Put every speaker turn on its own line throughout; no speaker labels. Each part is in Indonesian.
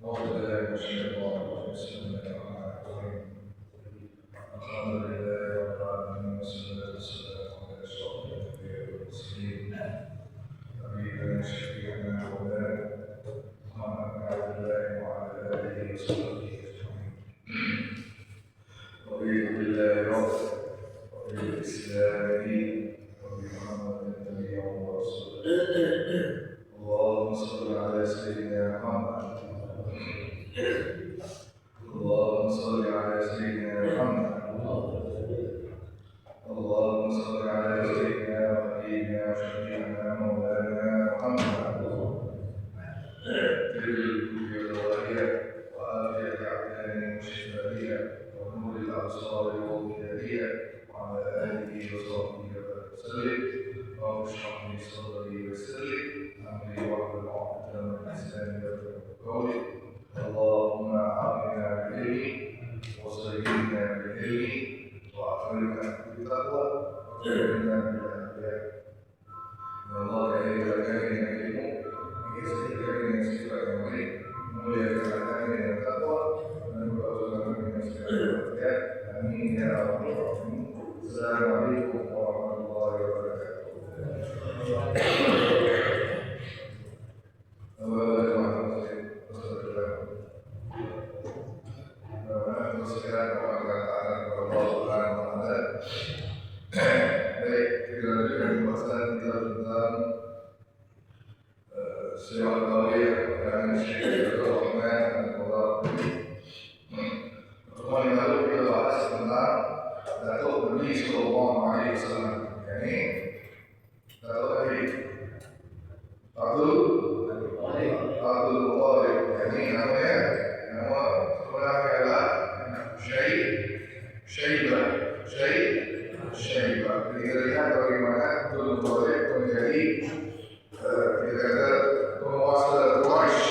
أعوذ بالله من الشيطان الرجيم بسم الله الرحمن الرحيم الحمد لله رب العالمين والصلاة والسلام على أشرف الأنبياء والمرسلين نبينا شفيعنا مولانا محمد بن عبد الله وعلى آله وصحبه أجمعين رضيت بالله ربا وبالإسلام دينا وبمحمد نبيا ورسولا اللهم صل على سيدنا محمد اللهم صل على سيدنا محمد اللهم صل على سيدنا ونبينا وشفيعنا مولانا محمد تلك الظاهرة وآفية الأعداء وشفائها ونور الأبصار وهدايها وعلى آله وصحبه وسلم رب اشرح لي صدري ويسر لي أمري واحلل عقدة من لساني يفقهوا قولي اللهم أعطنا بالعلم وزينا بالعلم وأكرمنا بالتقوى وجعلنا بالأنبياء إن الله كريم كريم عليم يسر كريم صفة عليم ويجعلنا من التقوى ونبعثنا من الأنبياء آمين يا رب العالمين السلام عليكم ورحمة الله وبركاته. Baik, kita lanjutkan pembahasan kita tentang Sirah Tawiyah dan Syekh Rahman Al-Qadhi. Pertemuan yang lalu kita bahas tentang Datuk Nabi Sallallahu Alaihi Wasallam, yakni Datuk Nabi Abdul Muttalib, yakni nama sebenarnya adalah Syaibah. Jadi kita lihat bagaimana Abdul Muttalib menjadi dikata penguasa Quraisy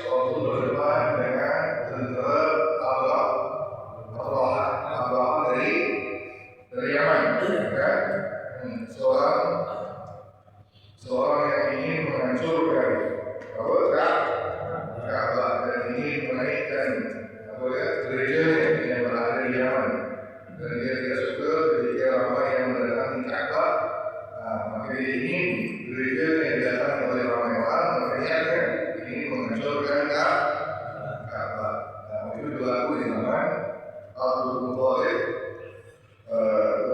waktu berdepan dengan tentara Abraha dari Yaman, kan? Seorang yang ingin menghancurkan Ka'bah dan ingin menaikkan gerejanya yang berada di Yaman, dan dia tidak suka ketika ramai yang mendatangi Ka'bah. Maka dia ingin gereja yang didatangi oleh ramai orang, makanya ingin menghancurkan Ka'bah. Itu berlaku di zaman Abdul Muttalib.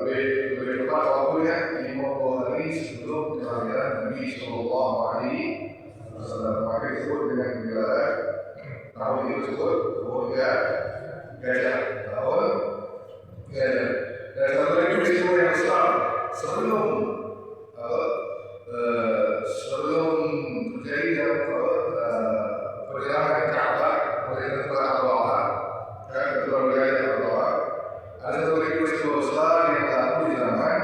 Lebih tepat waktunya 50 hari sebelum kelahiran Nabi Sallallahu Alaihi Wasallam. Maka disebut dengan gelaran tahun itu disebut Gajah. Dan satu lagi peristiwa yang besar sebelum terjadi perjalanan Ka'bah oleh tentara Abraha, ada satu lagi peristiwa besar yang berlaku di zaman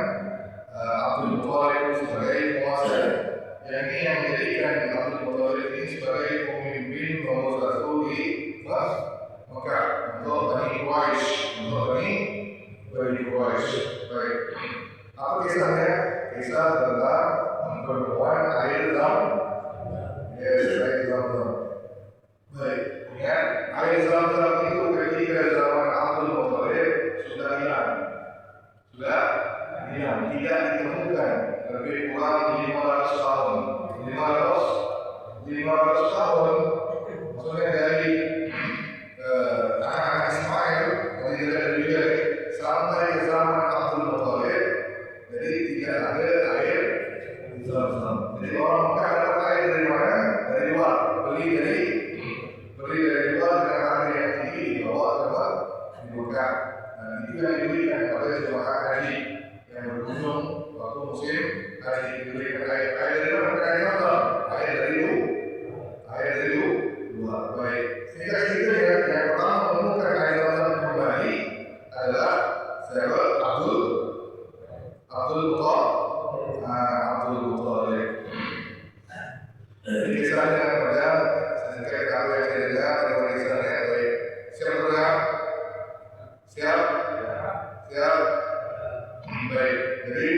Abdul Muttalib sebagai penguasa, yang menjadikan Abdul Muttalib ini sebagai pemimpin nomor satu di Mekah untuk Bani Quraisy. Baik. Apa kisahnya? Kisah tentang perempuan air Zam-Zam. Baik. Ingat, air Zam-Zam itu ketika zaman Abdul Muttalib sudah hilang, tidak ditemukan lebih kurang 500 tahun. 500 tahun, maksudnya dari anak Ismail sampai ke zaman Abdul Muttalib, jadi tidak ada air Zam-Zam. Jadi orang Mekah dapat air dari mana? Dari luar, beli dari luar dengan harga yang tinggi, dibawa ke Mekah. Itu yang diberikan kepada jemaah haji yang berkunjung waktu musim haji. Diberikan air dari mana? Air Zam-Zam, air dari luar. Baik. Sehingga kita yang pertama menemukan air Zam-Zam kembali adalah sahabat Abdul Muttalib. Ini kisahnya pada sedikit kalau yang tidak dengar dari kisahnya. Baik. Siap dengar? Siap? Baik. Jadi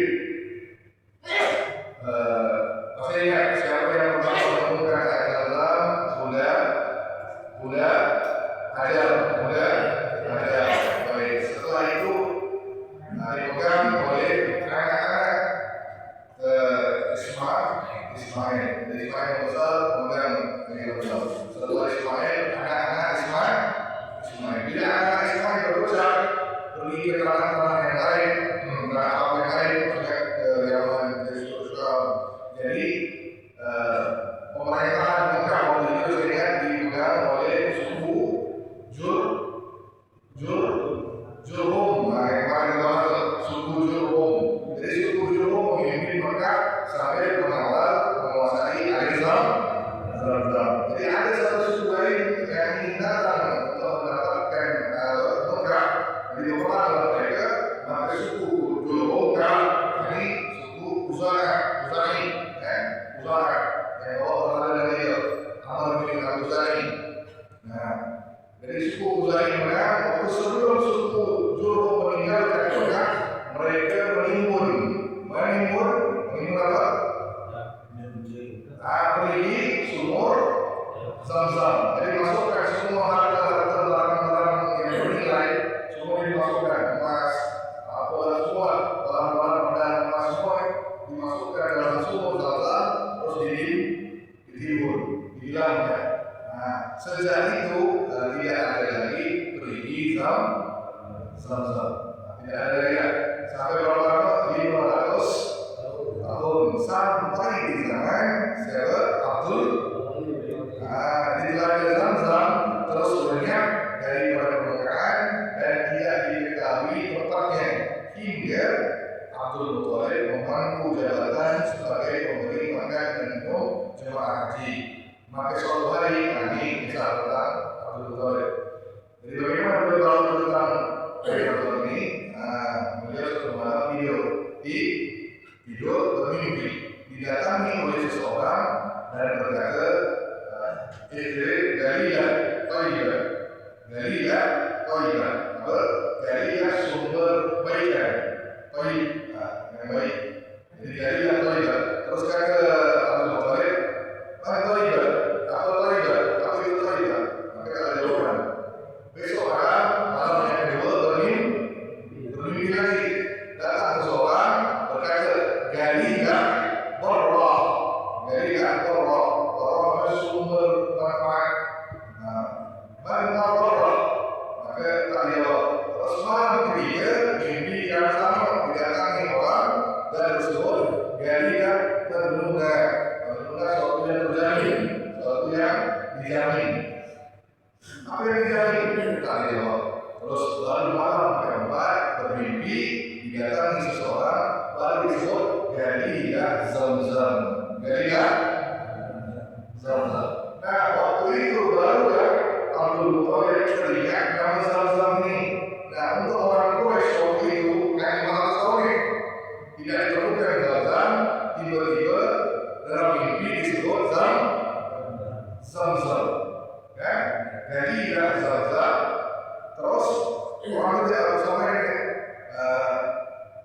Ismail. Dari Ismail besar, kemudian Nabi besar. Setelah Ismail, anak-anak Ismail. Bila anak Ismail berusaha pergi ke tanah-tanah yang lain, apa yang lain, maksudnya ke Yaman, ke Israel. Jadi pemerintahan Mekah waktu itu saya dipegang oleh suku Jurhum. Nah, yang kemarin kita masuk suku Jurhum. Jadi suku Jurhum memimpin Mekah sampai menguasai air Zam. Jadi ada satu suku lain yang ingin datang untuk mendapatkan Mekah. Jadi orang mereka maka suku Jurhum ini suku Uzani, yang orang ada dari Amr bin Al-Uzani. Nah, dari suku Uzani mereka waktu sebelum suku Jurhum meninggalkan Mekah, mereka menimbun apa? Pergi sumur Zam-Zam. Jadi masukkan semua harta-harta barang-barang yang bernilai, semua dimasukkan, emas, semua barang-barang dan emas semua dimasukkan dalam sumur Zam-Zam, terus ditimbun, dihilangkan. Nah, sejak itu tidak ada lagi perigi Zam-Zam. Tidak ada lagi. Sampai berapa lama? 500 tahun sampai di zaman Syekh Abdul. Di telaga Zam-Zam terus banyak daripada permukaan dan tidak diketahui tempatnya hingga Abdul Muthalib memangku jabatan sebagai pemberi makan dan minum jemaah haji. Maka suatu hari kami kisah tentang Abdul Muthalib. Jadi bagaimana beliau tahu tentang Abdul ini? Beliau sudah malam tidur bermimpi, didatangi oleh seseorang dan berkata, Galilea sumber kebaikan, yang baik. Jadi Galilea Thayyibah. Terus kata Abdul Muthalib, Thayyibah, apa Thayyibah? Apa itu Thayyibah? Maka ada jawaban. Besok malam yang kedua bermimpi lagi. Datang seseorang berkata, Galilea Barra, sumber manfaat. Mana Barra? Maka tak jawab. Terus malam ketiga mimpi yang sama didatangi orang dan tersebut Galilea terduga suatu yang terjamin, suatu yang dijamin. Apa yang dijamin? Tak jawab. Terus lalu malam keempat bermimpi didatangi seseorang baru disebut Galilea Zam-Zam. Nah, waktu itu baru Abdul Muthalib teringat nama Zam-Zam ini. Nah, untuk orang Quraisy waktu itu yang 500 tahun tidak ditemukan Zam-Zam, tiba-tiba dalam mimpi disebut Zam-Zam. Ya, Galilea Zam-Zam. Terus orang tidak sampai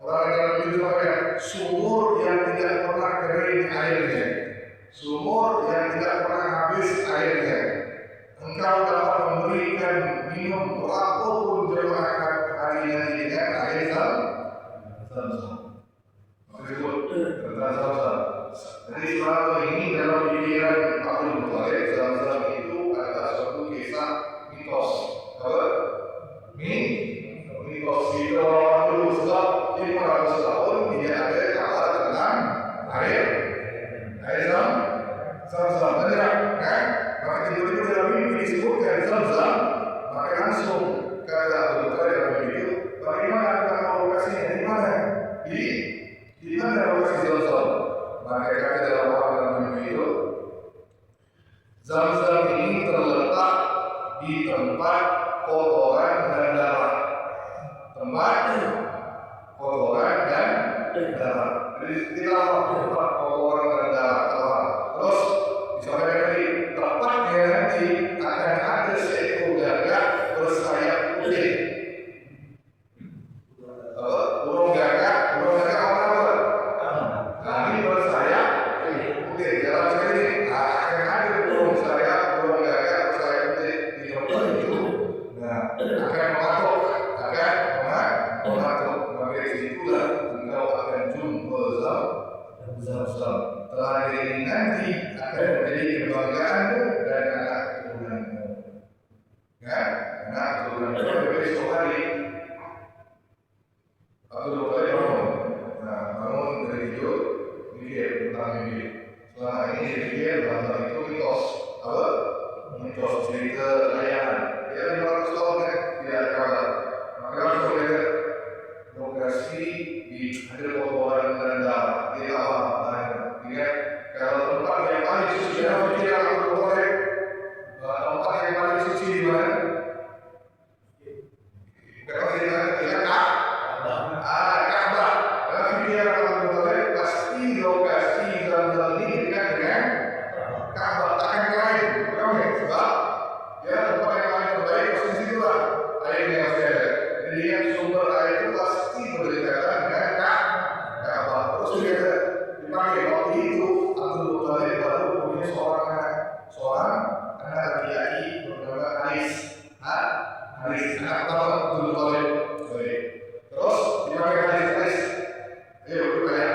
orang yang lebih sampai sumur yang tidak pernah kering airnya, sumur yang tidak pernah habis airnya. Engkau dapat memberikan minum berapapun jemaah hari nanti dengan air Zam-Zam. Maksud tentang Zam-Zam. Jadi selama ini dalam pikiran Abdul Muthalib, Zam-Zam itu adalah suatu kisah mitos. Mitos itu dulu sebab 500 tahun tidak ada kabar tentang air Zam-Zam. Benar kan? Maka tiba-tiba dalam mimpi disebutkan Zam-Zam. Maka langsung kata Abdul Muthalib dalam mimpi itu, bagaimana tentang lokasinya? Di mana lokasi Zam-Zam? Maka kata dalam orang dalam mimpi itu, Zam-Zam ini terletak di tempat kotoran dan darah. Jadi kita tempat kotoran dan darah. Terus disampaikan tadi tepatnya nanti akan ada seekor gagak bersayap putih. Burung gagak apa? Ini bersayap putih. Dalam sekali akan ada burung gagak bersayap putih di tempat itu. Nah, akan mematuk. Maka dari situlah engkau akan jumpa Zam-zam. Telah diri nanti akan menjadi kebanggaan dan anak keturunanmu. Ya, anak keturunanmu besok hari. Atau dokter bangun. Nah, bangun dari tidur, mikir tentang mimpi. Selama ini dipikir bahwa itu mitos. Apa? Mitos cerita layangan. Ya, 500 tahun kan tidak ada kabar. Maka saudara progresi di hadir potongan rendah di awal. Ingat, kalau tempat yang paling suci dalam pikiran aku boleh tempat yang paling suci di mana? Kalau di mana? Ka'bah. Dalam pikiran aku boleh pasti lokasi Zam-Zam ini dekat dengan Ka'bah, takkan lain. Oke, sebab ya tempat yang paling terbaik pasti situ lah airnya yang ada. Jadi yang sumber air itu pasti berdekatan dengan Ka'bah. Terus dia dipakai waktu itu Abdul Muthalib baru punya seorang anak laki-laki bernama Haris. Haris anak pertama Abdul Muthalib. Terus dipakai Haris. Ayo kita ya.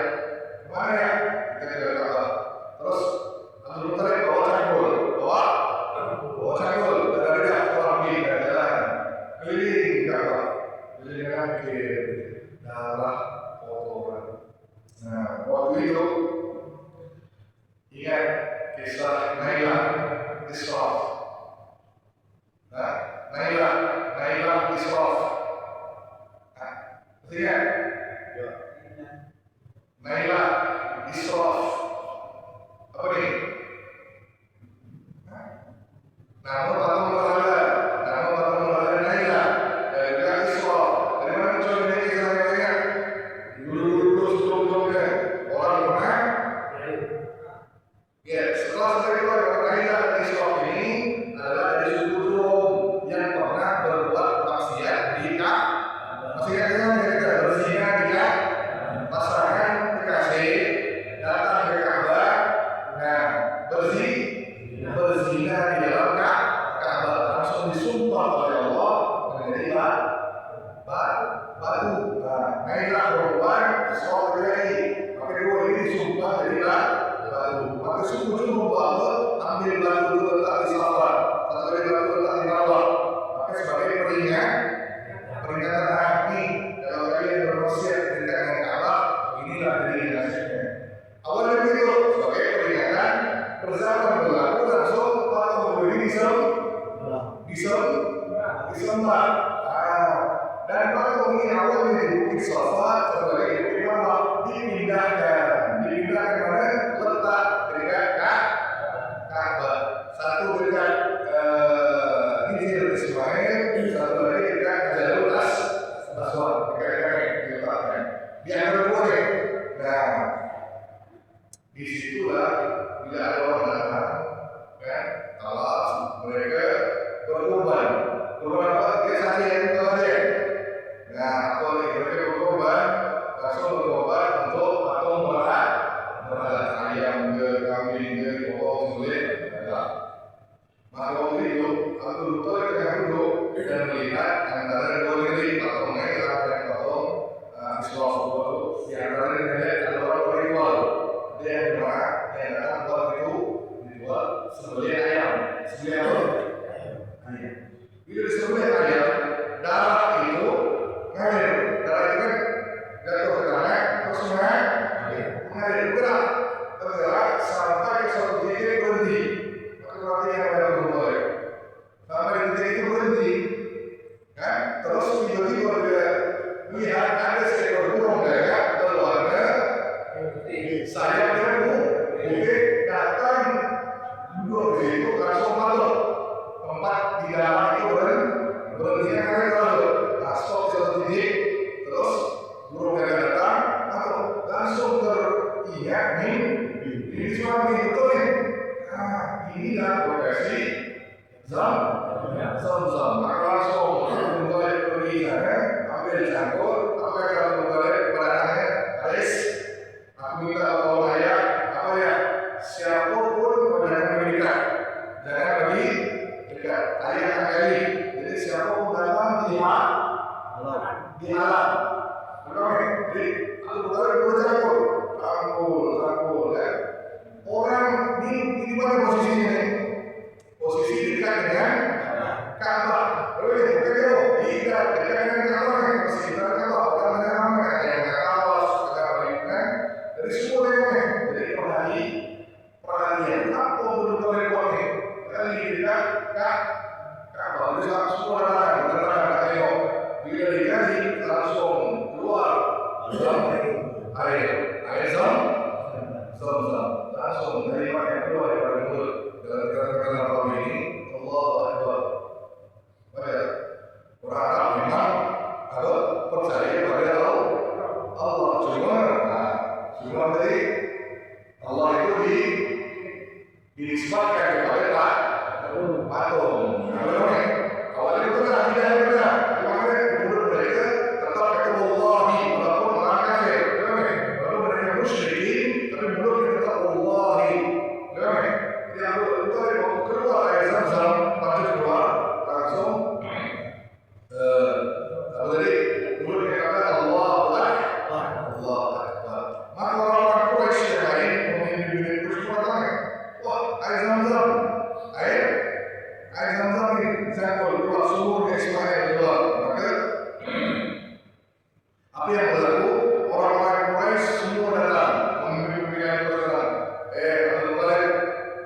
Kemana ya? Kita ke Ka'bah. Terus Abdul Muthalib bawa cangkul. Bawa cangkul. Dari dia orang di jalan keliling Ka'bah. Keliling ke darah kotoran. Nah, waktu itu ingat kisah Naila Israf. Naila Israf. Ingat? Naila Israf. Apa ini? Nama patung berhala Naila. Naila Israf. Dari mana muncul ini kisah Naila? Dulu sebelum-sebelumnya orang pernah. Ya, setelah saya keluar dari Naila Israf ini adalah dari suku Rom yang pernah berbuat maksiat di maksiat kita berzina di pasangan kekasih datang ke Ka'bah. Nah, berzina di dalam Ka'bah langsung disumpah oleh Allah menjadi batu. Naila perempuan seorang lagi, maka dua ini disumpah jadi batu. Maka suku-suku bawa ambil batu itu letak di Safar, satu lagi batu letak di bawah. Maka sebagai peringatan ini kalau kalian bermaksiat di tangan Ka'bah, inilah dari hasilnya. Awalnya begitu sebagai peringatan bersama berlaku langsung patung ini disembah. Dan patung ini awalnya di Bukit Safa sebagai bukit lama dipindahkan mana? Letak dekat Ka'bah. Satu dekat Hijr Ismail, satu lagi dekat Jalur Aswad. Dekat di antara dua nih. Nah, disitulah bila ada orang datang, kan? Kalau mereka berkorban apa? Dia saksi yang tahu aja. Nah, kalau mereka berkorban, langsung berkorban untuk patung berhala ayam ke kambing ke potong sulit. Maka waktu itu Abdul Muthalib tengah duduk dan melihat antara dua negeri patung Naila dan patung Israf itu. Di antara negeri ada orang berikhwal. Dia yang berdoa, yang datang buat itu dijual sembelih ayam. Sembelih ayam. Bila disembelih ayam, darah itu ngalir. Darah itu kan jatuh ke tanah, terus mengalir bergerak sampai ke satu titik berhenti. Maka berarti yang ada berboleh. Sampai di titik itu berhenti, kan? Terus tiba-tiba dia melihat ada seekor burung gagak berwarna sayapnya putih datang duduk di situ langsung masuk tempat di dalam itu berhenti karena lalu masuk ke satu titik. Terus burung gagak datang atau langsung teringat ini suami betul nih. Nah, inilah lokasi Zam-Zam. Maka langsung Muthalib pergi sana, ambil cangkul, apa yang kalau Muthalib kepadanya Haris, aku minta tolong ayah, apa ya? Siapapun jangan mendekat, jangan pergi dekat. Ayah akan kali. Jadi siapapun datang di alam. Jadi aku Muthalib bercangkul, tadi perhatian apa betul rekordnya kali tidak kalau bisa semua datang tengok bila dikasih langsung keluar air zam langsung dari mana keluar dari mulut dalam apa ini Allahu Akbar. Orang Arab memang percaya pada Allah cuma tadi Allah itu dinisbatkan kepada patung. Awalnya itu kan tidak benar, makanya menurut mereka tetap kata Allahi walaupun orang kafir, walaupun mereka musyrikin, tapi menurutnya tetap Allahi. Jadi aku itu waktu keluar air Zam-Zam, pasti keluar langsung apa tadi? Mulutnya kata Allahu Akbar. Maka orang-orang Quraisy yang lain, pemimpin Quraisy mengatakan, wah air Zam-Zam ini saya keluar sumur Ismail keluar. Maka apa yang berlaku? Orang-orang Quraisy semua datang, pemimpin yang berdatang. Abdul Malik,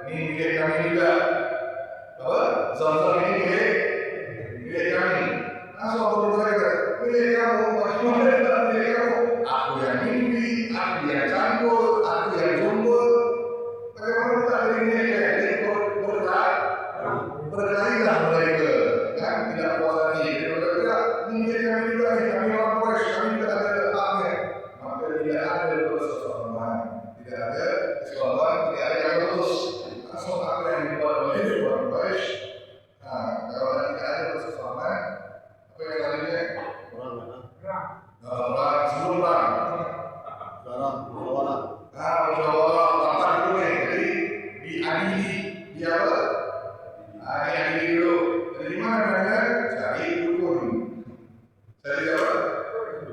ini milik kami juga. Apa? Zam-Zam ini milik kami. Langsung Abdul Malik kata, milik kamu, bagaimana tidak milik kamu? Aku yang mimpi, aku yang canggul, aku yang jumbul. Bagaimana tidak milik mereka? Ini berkelahilah mereka, kan? Tidak puas hati. Mereka ini milik kami juga, kami orang Quraisy, kami tidak ada haknya. Maka tidak ada persesuaian, tidak ada kesalahan, tidak ada yang putus. Langsung apa yang dibuat oleh orang Quraisy. Kalau tidak ada persesuaian, apa yang lainnya? Orang sebelum perang. Musyawarah rapat dulu nih. Jadi diadili, dia apa? Diadili dulu. Dari mana mereka? Cari dukun. Cari apa?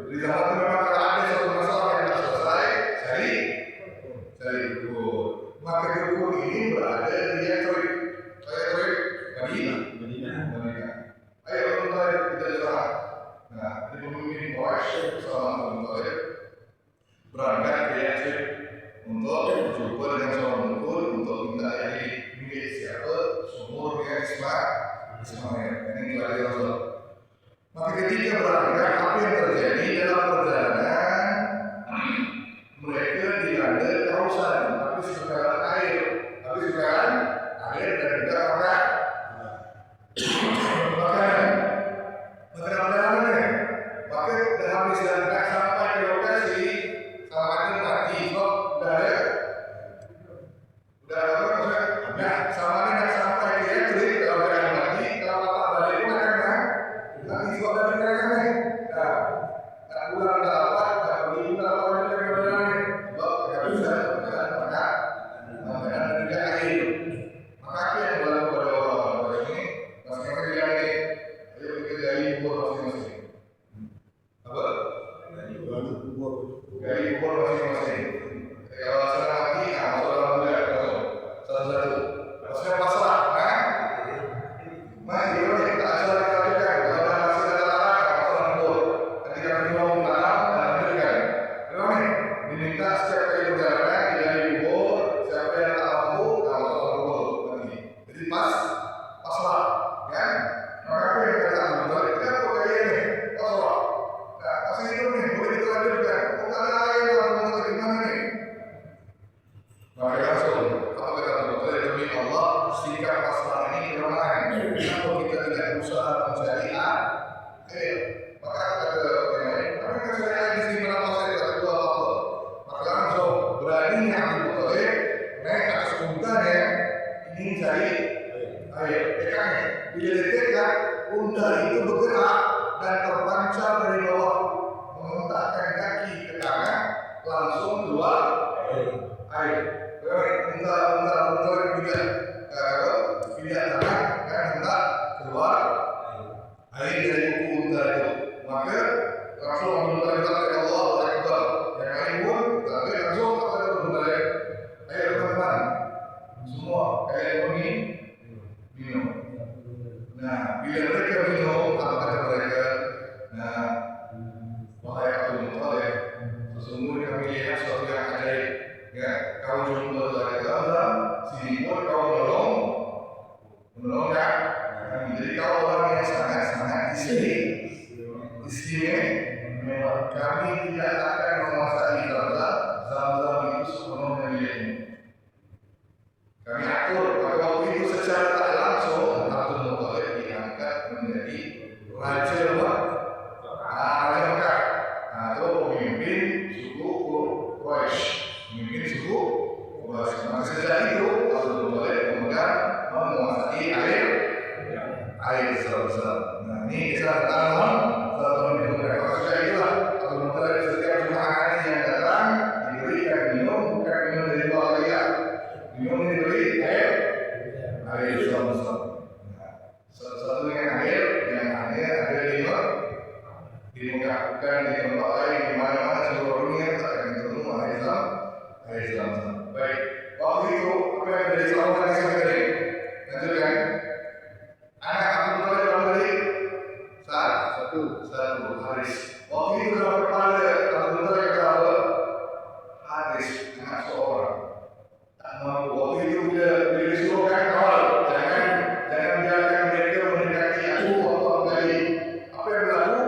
Di tempat itu memang kalau ada satu masalah yang tidak selesai, cari dukun. Maka dukun ini berada di Yathrib. Madinah. Ayo teman-teman kita serah. Nah, di pemimpin Quraisy bersama Abu Thalib berangkat ke Yathrib untuk berjumpa dengan seorang dukun untuk minta milik siapa sumurnya Ismail. Ini lagi Rasul. Maka ketika berangkat, apa yang terjadi dalam perjalanan? Mereka dilanda kehausan, tapi sekarang air dan juga makanan. Maka dah habis dan tak sampai ke lokasi, sama ada mati, sebab udah apa maksudnya? Sama ada nak sampai ke Yathrib kalau keadaan mati, kalau bapak balik pun akan mati sebab dah tinggalkan tak pulang tak dapat, tak pergi tak apa yang kita berjalan sebab tak bisa makanan dan juga air. Maka apa yang berlaku pada orang-orang ini? Masing-masing bilang ini, ayo kita gali kubur masing-masing. Apa? Gali kubur masing-masing. Kalau sudah mati, masuk dalam bulan satu-satu. Kalau sudah pasrah, mati boleh tak asal kita lakukan. Kalau dah masih ada larang, masuk dalam kubur. Ketika kita mau tanam, lanjutkan. Bagaimana? Diminta setiap kali perjalanan digali kubur. Siapa yang tak mampu, masuk dalam kubur mati. Jadi pasrah, kan? Maka apa yang kita lakukan? Kita apa kalian ni? Pasrah. Masih hidup ni, boleh kita lanjutkan. Bukan lain orang mengajar di mana ni? Maka langsung, apa kata betul demi Allah, sikap pasrah ini kelemahan. Kenapa kita tidak berusaha mencari maka kata yang lain, tapi kan saya di sini kenapa saya tak tahu apa-apa? Maka langsung berani Abu Thalib naik atas untanya ingin cari air. Ikannya bila ditekan, unta itu bergerak dan terpancar dari bawah, mengentakkan kaki ke tanah, langsung keluar air. Unta tidak tanah kan hendak keluar air dari buku unta itu. Maka langsung Abdul Malik kata Allahu Akbar. Yang lain pun tapi langsung kata Abdul Malik, ayo teman-teman semua kalian minum. Nah, bila mereka minum, apa kata mereka? Nah, wahai Abdul Malik, sesungguhnya kami lihat sesuatu yang ajaib. Ya, kau jumpa dari Zamzam, sini pun kau menolong kan? Jadi kau orang yang sangat-sangat istimewa. Kami tidak akan menguasai Zamzam itu sepenuhnya milikmu. Kami atur pada waktu itu secara tak langsung Abdul Muthalib diangkat menjadi Raja Mekah. Raja Mekah. Atau pemimpin suku Quraisy. Pemimpin suku Quraisy. Maka sejak itu Abdul Muthalib kemudian menguasai air Zamzam. Nah ini kisah tentang Zamzam itu. Maka sejak itulah Abdul Muthalib setiap jemaah haji yang datang diberikan minum, bukan minum dari bawah liat. Minum diberi air Zamzam. Satu-satunya air yang ada di Mekah, bukan di tempat lain, di mana-mana seluruh dunia akan ketemu air Zamzam. Baik, waktu itu apa yang terjadi selama ini tadi? Lanjutkan. Anak Abdul Muthalib berapa tadi? Satu Haris. Waktu itu berapa kepala Abdul Muthalib berapa? Haris, anak seorang. Waktu itu bila disuruhkan kawal, jangan biarkan mereka mendekati aku Allah kali. Apa yang berlaku?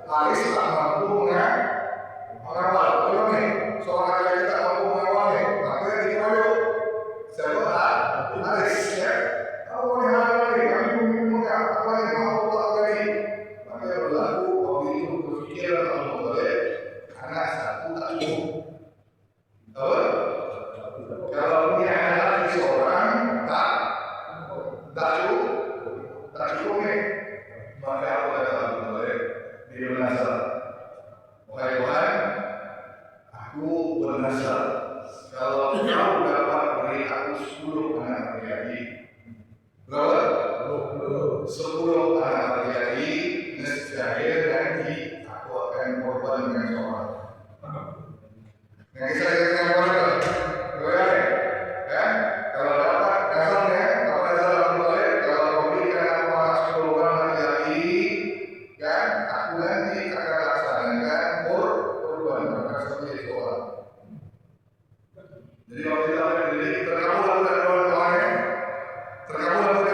Haris tak mampu mengawal. Kalau ni seorang lelaki tak mampu mengawal ni, maka dikeroyok. Siapa? Haris. Ya. Apa ni hal ni? Kami pun mengawal. Apa ni mampu Allah kali? Maka berlaku waktu itu berfikir Abdul Muthalib, anak satu tak cukup. Apa? Kalau punya anak lagi seorang tak cukup ni, maka apa kata Abdul Muthalib? Dia bernasar, wahai Tuhan, aku bernasar, kalau kau dapat beri aku 10 anak laki-laki, berapa? 10 anak laki-laki, nescaya nanti aku akan korbankan seorang. Yang kisah yang mana? Kan? Kalau dapat dasarnya, apa dasar Abdul Muthalib? Kalau kau berikan aku anak 10 orang laki-laki, kan? Aku nanti akan laksanakan korban maka seperti seorang. Jadi kalau kita terkabul bukan doanya, terkabul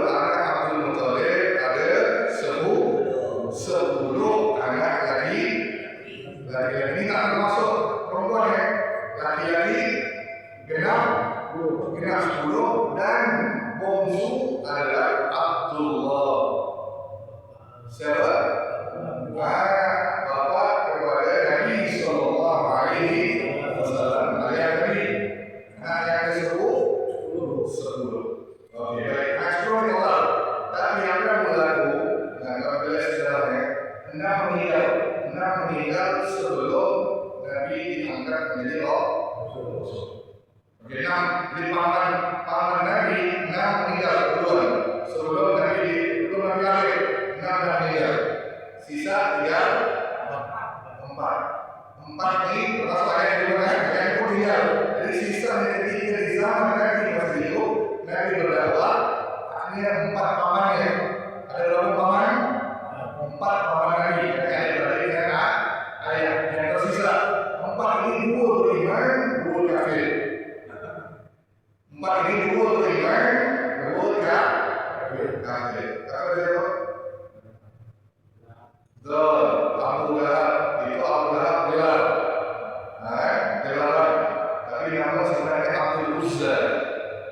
anak Abdul Muthalib ada 10 anak laki-laki. Ini tak termasuk perempuan ya. Laki-laki genap 10 dan bongsu adalah Abdullah. Siapa? Bapak kepada Nabi Sallallahu Alaihi Wasallam. Ayah Nabi. Anak yang ke-10. Okey, baik. Eksplor ni Allah. Tapi apa yang berlaku? Kalau kita lihat sejarahnya, hendak meninggal sebelum Nabi diangkat menjadi Rasul. Okey, di paman Nabi, 6 meninggal duluan. Sebelum Nabi lahir, 6 dah meninggal. Sisa tinggal 4 ni lepas ayat dulu yang pun tinggal. Jadi sisa yang ketiga di zaman Nabi masih hidup, Nabi berdakwah, akhirnya 4 pamannya. Ada berapa paman? 4 paman Nabi. Yang beradik dengan ayah. Yang tersisa 4 ini 2 beriman, 2 kafir. 4 ini 2 beriman, 2 kafir. Kafir siapa? Abu Lahab. Itu Abu Lahab gelar. Gelaran. Tapi nama sebenarnya Abdul Uzza.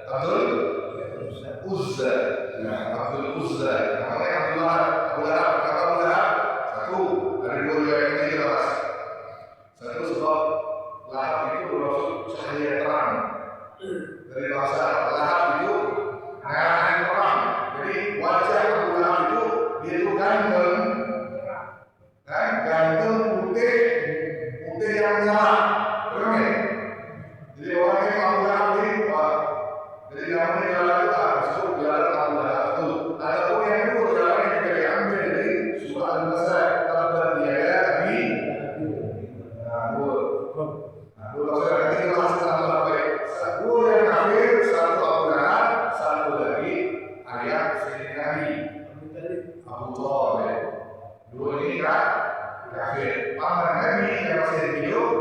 Abdul Uzza. Namanya Abu Lahab. Kenapa Abu Lahab? Satu, ada 2 riwayat yang kita bahas. Satu sebab Lahab itu bermaksud cahaya terang. Dari bahasa Lahab itu cahaya terang. Jadi wajah Abu Lahab itu dia itu ganteng, putih yang menyala. Betul ni? Jadi orang yang Abu Lahab ini, jadi namanya gelar itu disebut gelar Abu Lahab itu. Adapun yang kedua gelar ini juga diambil dari surah Al-Masad. Tabbat yada Abi. Dua nanti kita bahas tentang baik. Satu yang kafir, satu Abu Lahab, satu lagi ayah Sayyidina Ali. Abu Thalib. Dua ini kafir. Paman Nabi yang masih hidup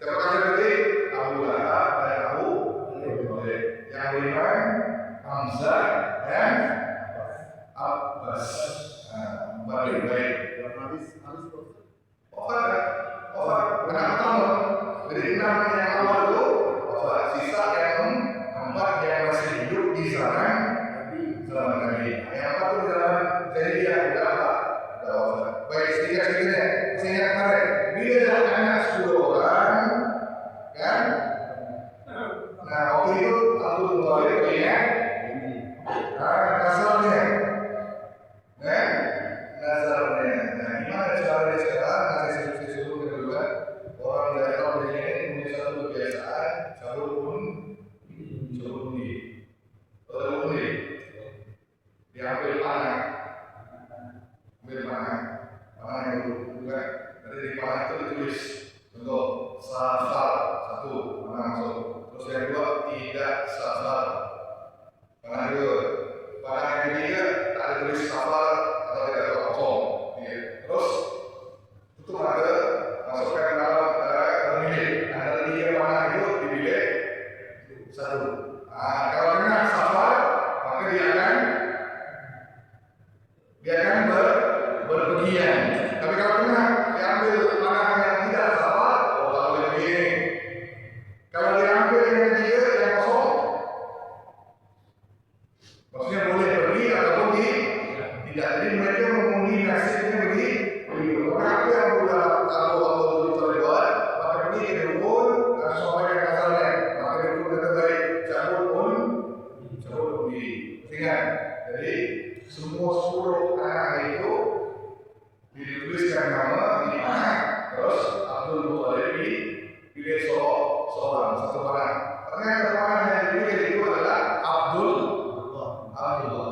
Siapa saja tadi? Abu Lahab dan Abu Thalib. Yang beriman Hamzah dan Abbas. Baik. Kenapa pertama? Jadi 6 yang awal itu sisa yang 4 yang masih hidup di zaman Nabi. Yang 4 itu di zaman jahiliyah udah wafat. Baik, sedikit saya ingat kemarin. Bila ada anak 10 orang, kan? Nah, waktu itu Abdul Muthalib punya nazarnya. Nazarnya. Nah, gimana caranya sekarang? Nanti saya suruh kedua orang dari tahun ini punya satu kebiasaan cabut undi. Diambil panah yang juga dari di panah itu ditulis contoh safar 1 panah masuk, terus yang 2 tidak safar panah 2, panah yang ketiga tak ada tulis safar atau tidak kosong, terus itu ada masukkan dalam bilik, ada 3 panah itu di bilik 1. Kalau kena safar maka dia akan berpergian. Tapi kalau kena diambil panah yang tidak safar, tak boleh pergi. Kalau diambil yang ketiga yang kosong, maksudnya boleh pergi ataupun tidak. Jadi mereka mengundi nasibnya begitu. Apa yang Allah terlibat, maka pergi ke dukun dan sampai ke asalnya. Maka dukun kata baik, cabut undi. Ingat, jadi semua 10 anak itu dituliskan nama di mana, terus Abdul Muthalib dipilih seorang satu orang. Ternyata orang yang dipilih itu adalah Abdullah.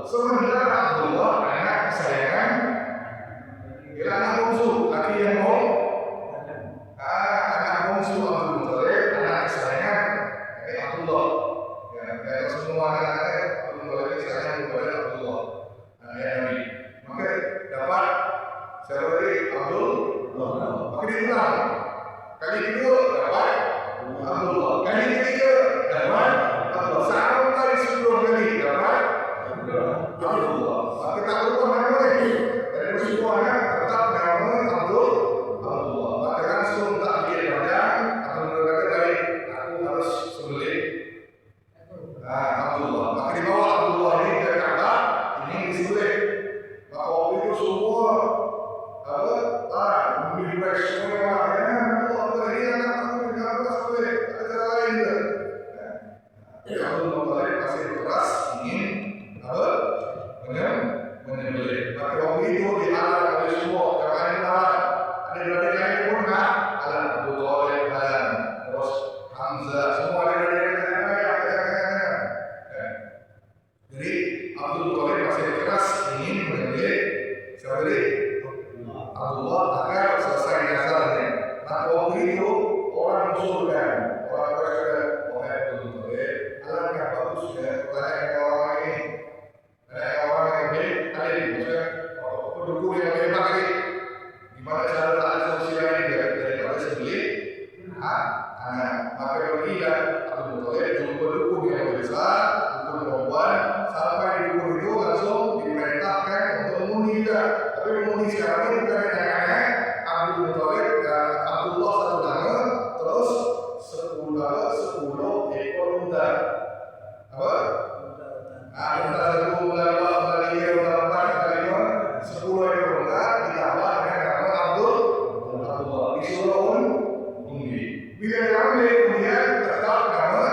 Sementara Abdullah anak kesayangan, dia anak bungsu, laki yang mau. Anak bungsu Abdul Muthalib, anak kesayangan Abdullah. Ya, semua anak-anaknya Abdul Muthalib sayang kepada Abdullah. Nabi. Maka dapat siapa tadi? Abdul. Maka diulang. Kali kedua dapat Abdullah. Kali ketiga dapat Abdullah. Sampai 10 kali dapat Abdullah. Maka tak berubah nama lagi. Dari semua anak tetap nama Abdullah. Maka langsung tak bikin panjang atau berkata baik, aku harus sembelih Abdullah. Maka dibawa Abdullah ini ke Ka'bah. Ini disembelih. Maka waktu itu semua lebih baik semua Allah beri anak aku dengan apa sembelih. Ada cara lain juga. Abdul Muthalib masih keras ingin menyembelih. Maka waktu itu dihalang oleh semua. Jangan dihalang. Ada beradik lain pun ada Abu Thalib dan terus Hamzah semua ada beradik lain. Jadi Abdul Muthalib masih keras ingin menyembelih siapa tadi? Abdullah agar selesai nazarnya. Nah waktu itu orang mengusulkan, orang berkata, wahai Abdul Muthalib, alangkah bagusnya pertanyaan orang ini. Orang yang baik tadi, maksudnya pendukung yang hebat tadi. Gimana cara tak ada solusi lain daripada sembelih anak. Maka pergilah Abdul Muthalib jumpa dukun yang lebih besar, dukun perempuan. Sampai di dukun itu langsung diperintahkan untuk mengundi juga. Tapi mengundi sekarang ini bukan anak-anak Abdul Muthalib dan Abdullah satu nama, terus 10 ekor unta. Apa? Unta 1, unta 2, unta 3, unta 4, unta 5, 10 ekor unta ditambah dengan nama Abdullah. Disuruh undi. Bila diambil kemudian tetap nama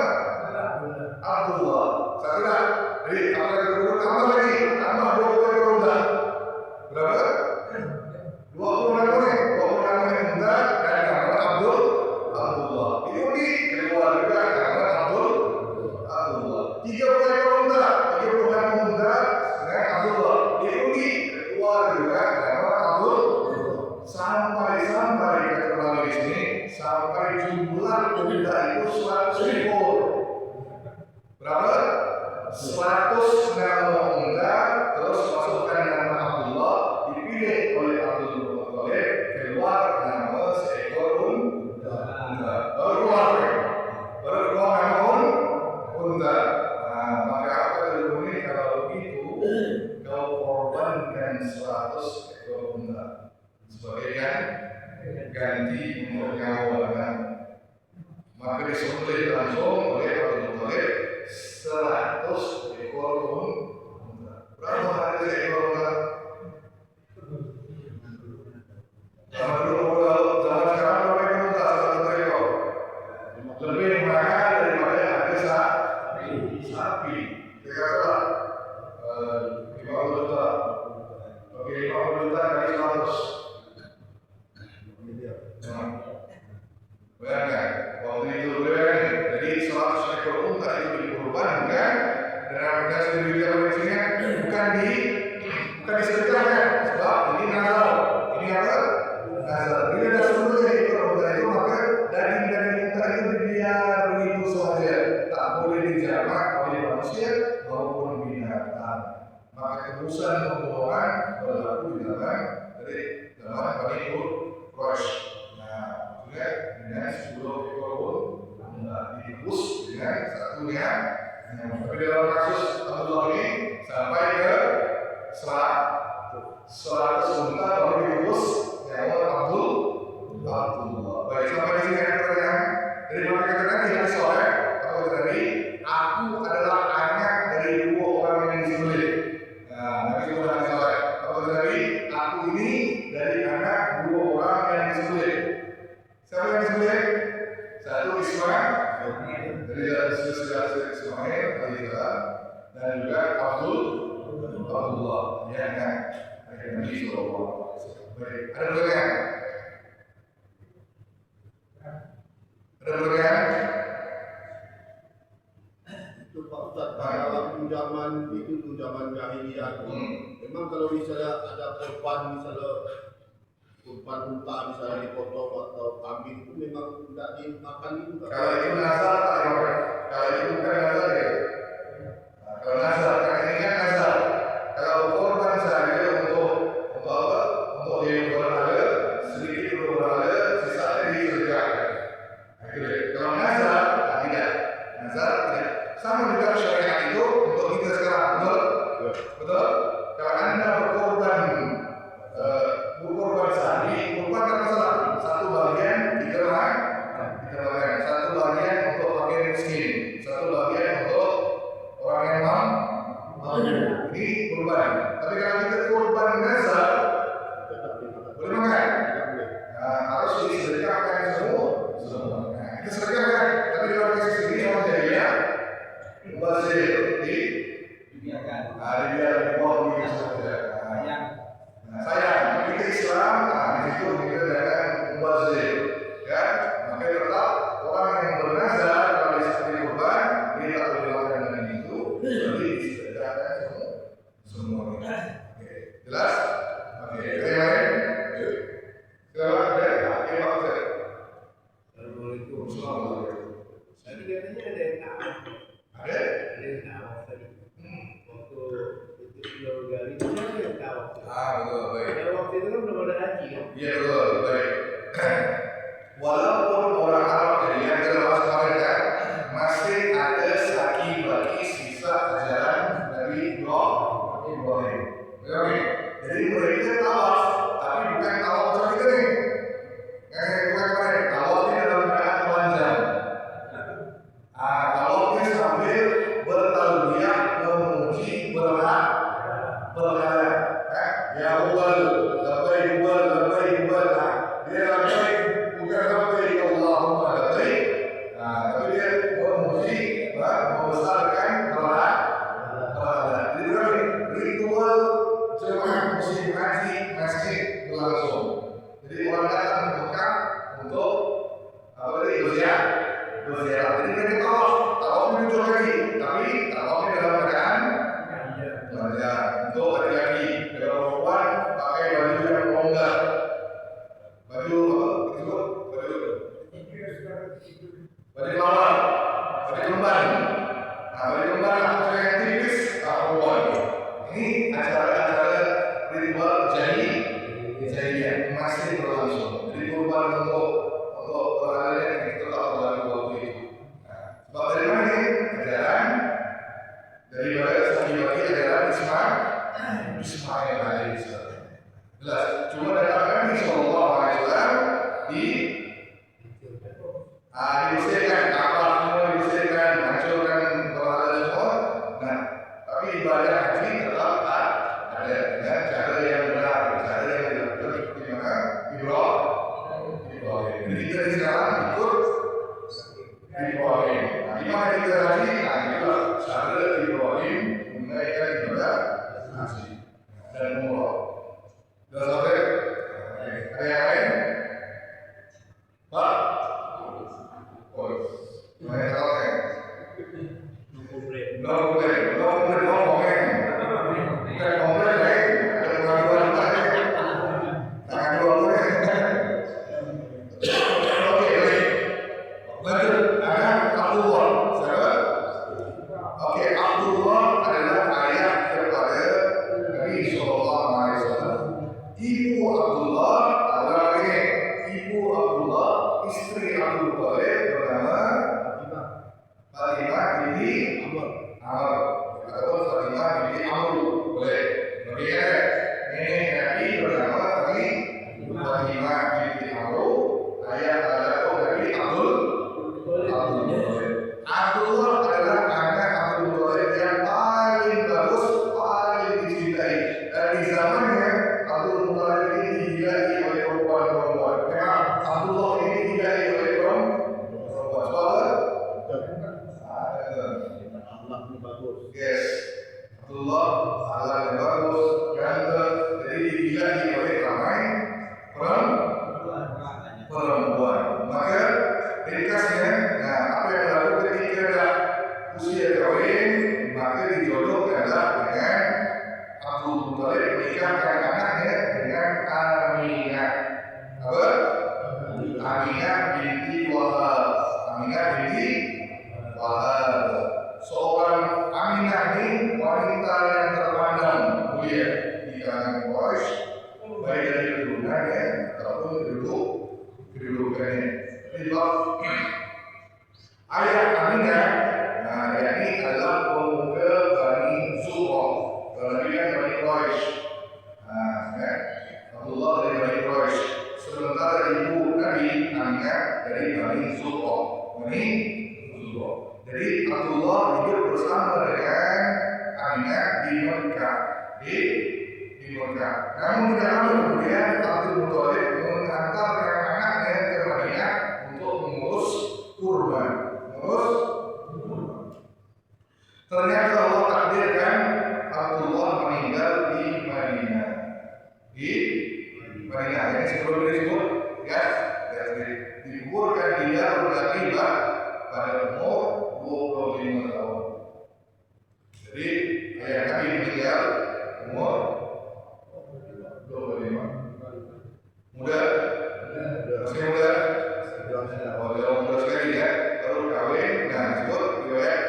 Abdullah. Satu dah. Jadi apa yang kedua tambah lagi, tambah 20 ekor unta. Berapa? 26 unta dan nama Abdullah. Itu keluar juga nama Abdullah. 30 ekor unta, 36 unta dengan Abdullah. Itu keluar juga nama Abdullah. Sampai kata di sini sampai jumlah unta itu 100 ekor. Berapa? 100 nama unta, terus masukkan nama Abdullah, dipilih oleh Abdul Muthalib, keluar nama seekor unta. Baru maka disembelih langsung oleh Abdul Muthalib 100 ekor unta. Berapa harga seekor unta? Zaman dulu, zaman sekarang berapa ekor unta? 100 ekor. Lebih mahal daripada harga sapi. Katakanlah 50 juta. Oke, 50 juta kali 100. Bayangkan, waktu itu jadi 100 ekor unta itu dikorbankan dan harga sendiri manusia bukan disedekahkan, sebab ini nazar. Ini apa? Nazar. Bila dah sembelih ekor unta itu, maka daging unta itu dibiar begitu saja, tak boleh dijamak oleh manusia maupun binatang. Maka keputusan pembuangan berlaku di dalam Bani Quraisy. Dengan 10 ekor unta ditebus dengan satunya. Tapi dalam kasus Abdullah ini sampai ke 100 unta baru ditebus nyawa Abdullah. Baik, sampai di sini pertanyaan. Dari mana kita tadi hadis sahih atau tadi aku adalah anak dari 2 orang yang disembelih. Nabi itu hadis sahih. Atau tadi aku ini dari anak 2 orang yang disembelih. Siapa yang disembelih? Satu Ismail dari Ismail alaihissalam dan juga Abdullah yang Nabi Sallallahu Alaihi Wasallam. Baik, ada pertanyaan? Ada pertanyaan?
Itu Pak Ustaz, kalau zaman itu zaman jahiliyah, memang kalau misalnya ada korban unta misalnya dipotong atau kambing itu memang tidak dimakan itu.
Kalau itu nazar tak dimakan. Kalau itu bukan nazar ya. Kalau nazar, karena ini kan nazar. Kalau korban saja untuk apa? Untuk berhala, sedikit berhala, sisanya disedekahkan. Itu deh. Kalau nazar, tidak. Nazar tidak. Sama juga syariat itu untuk kita sekarang, betul? Kalau Anda berkorban sapi, kurban kan masalah. Satu bagian kita makan, satu bagian untuk fakir miskin, satu bagian untuk orang yang mampu. Ini kurban. Tapi kalau kita kurban nazar, boleh makan? Harus disedekahkan semua. Nah, kita sedekahkan. Tapi kalau kita sendiri orang jahiliyah, bazir dibiarkan. Dibiarkan di bawah begitu saja. Sayang, kita Islam, di situ kita jangan mubazir, ya. Maka tetap orang yang bernazar kalau disebut kurban, dia tak boleh makan dengan itu, jadi disedekahkan semuanya. Oke, jelas? Oke, yang lain? Silakan ada? Assalamualaikum.
Saya katanya ada yang tahu.
Ada?
Ada yang tahu tadi. Waktu itu Pulau Gali itu ada yang tahu.
Betul, baik.
Pada waktu itu kan belum ada haji kan?
Iya betul, baik. Walaupun orang Arab jadi yang kita bahas kemarin kan, masih ada bagi sisa ajaran dari Ibrahim. Oke. Jadi mereka tawaf, tapi bukan tawaf macam kita nih. Yang saya bukan kemarin, tawafnya dalam keadaan telanjang. Tawafnya sambil bertalbiyah memuji berhala. Ya Allah, labbaik Allah. Dia labbaik bukan labbaik Allahumma labbaik. Tapi dia memuji, membesarkan berhala. Jadi ritual jemaah musim haji masjid berlangsung. Jadi orang datang ke Mekah untuk berziarah. Jadi mereka tawaf tujuh kali, tapi tawafnya dalam keadaan belanja. Untuk laki-laki, kalau perempuan pakai baju yang longgar, baju kelawar, baju kembar. Baju kembar atau yang tipis, perempuan. Ini acara-acara ritual jahiliyah masih berlangsung. Jadi kurban untuk orang lain yang tetap berlaku waktu itu. Sebab dari mana ini? Ajaran daripada laki-laki ajaran Ismail alaihissalam. Jelas. Cuma datang Nabi Sallallahu Alaihi Wasallam Dibersihkan, kapal semua dibersihkan, hancurkan berhala semua. Nah, tapi ibadah haji tetap ada dengan cara yang benar, cara yang dilakukan seperti mana? Ibrahim. Jadi kita sekarang ikut Ibrahim. Nah, gimana kita haji? Nah, itulah cara Ibrahim menunaikan ibadah haji dan umrah. Sudah sampai? Ada yang lain? Pak? Oh, mana tahu kan? No komplain, ngomongin. Bukan komplain lain. Ada pengaduan tadi. Tangan dua boleh. Oke, baik. Lanjut. Ada Abdullah. Siapa? Oke, Abdullah adalah ayah kepada Nabi Sallallahu Alaihi Wasallam. Ibu Abdullah adalah ini. Ibu Abdullah, istri Abdul Thalib bernama Fatimah binti Amr ataupun Fatimah binti Amr, boleh. Kemudian nenek Nabi bernama Fatimah binti Amr, ayah atau Nabi Abdul Thalib. Abdullah adalah anak Abdul Thalib yang paling bagus, paling dicintai. Dan di zamannya Abdul Thalib ini dihilai oleh perempuan-perempuan. Memang Abdullah ini dihilai oleh perempuan.
Allah ni bagus.
Yes, Abdullah Allah yang bagus, ganteng, jadi dihilai oleh ramai perempuan. Maka ringkasnya, nah apa yang berlaku ketika dah usia kawin, maka dijodohkanlah dengan Abdul Thalib menikahkan anaknya dengan Aminah. Apa? Aminah binti Wahab. Aminah binti Wahab. Seorang Aminah ini wanita yang terpandang mulia di kalangan Quraisy, baik dari keturunannya ataupun kedudukannya. Sebab ayah Aminah, nah yakni adalah pemuda Bani Zuhra, kelahiran Bani Quraisy. Nah, Abdullah dari Bani Quraisy. Sementara ibu Nabi Aminah dari Bani Zuhra. Bani Zuhra. Jadi Abdullah hidup bersama dengan Aminah di Mekah. Di Mekah. Namun tidak lama kemudian Abdul Muthalib mengantarkan anaknya ke Madinah untuk mengurus kurban. Ternyata Allah takdirkan Abdullah meninggal di Madinah. Di Madinah. Ini sebelum disebut ya, dikuburkan di Darul Aqibah pada umur 25 tahun. Jadi ayah Nabi meninggal umur 25. Muda? Masih muda? Oh, dia muda sekali ya. Baru kawin, nah disebut riwayat.